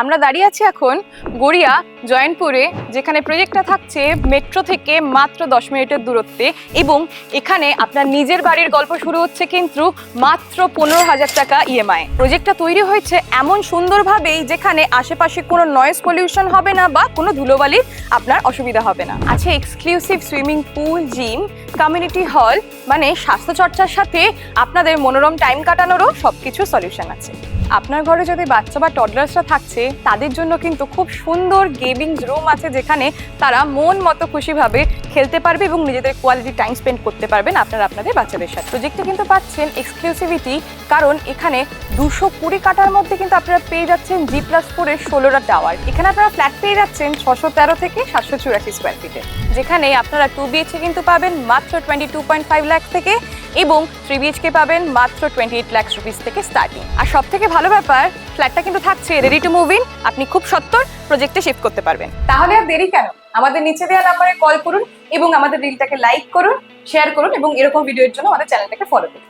আমরা দাঁড়িয়ে আছি এখন গড়িয়া জয়ন্তপুরে, যেখানে প্রজেক্টটা থাকছে মেট্রো থেকে মাত্র 10 মিনিটের দূরত্বে, এবং এখানে আপনার নিজের বাড়ির গল্প শুরু হচ্ছে কিন্তু মাত্র 15,000 টাকা ইএমআই। প্রজেক্টটা তৈরি হয়েছে এমন সুন্দরভাবেই যেখানে আশেপাশে কোনো নয়েজ পলিউশন হবে না বা কোনো ধুলোবালির আপনার অসুবিধা হবে না। আছে exclusive swimming pool, gym, community hall, মানে স্বাস্থ্যচর্চার সাথে আপনাদের মনোরম টাইম কাটানোরও সবকিছু সলিউশন আছে। আপনার ঘরে যদি বাচ্চা বা টডলার্সরা থাকছে তাদের জন্য কিন্তু খুব সুন্দর গেমিং রুম আছে, যেখানে তারা মন মতো খুশিভাবে খেলতে পারবে এবং নিজেদের কোয়ালিটি টাইম স্পেন্ড করতে পারবেন আপনাদের বাচ্চাদের সাথে। প্রজেক্টে কিন্তু পাচ্ছেন এক্সক্লুসিভিটি, কারণ এখানে 220 কাঠার মধ্যে কিন্তু আপনারা পেয়ে যাচ্ছেন G+4-এর 16টা টাওয়ার। এখানে আপনারা ফ্ল্যাট পেয়ে যাচ্ছেন 613 থেকে 784 স্কোয়ার ফিটে, যেখানে আপনারা 2 BHK কিন্তু পাবেন মাত্র 22.5 লাখ থেকে, এবং 3 BHK পাবেন মাত্র 28 লাখ রুপিস থেকে স্টার্টিং। আর সব থেকে ভালো ব্যাপার, ফ্ল্যাটটা কিন্তু থাকছে রেডি টু মুভ ইন, আপনি খুব সত্বর প্রজেক্টে শিফট করতে পারবেন। তাহলে আর দেরি কেন, আমাদের নিচে দেওয়া নাম্বারে কল করুন এবং আমাদের রিলটাকে লাইক করুন, শেয়ার করুন, এবং এরকম ভিডিওর জন্য আমাদের চ্যানেলটাকে ফলো করুন।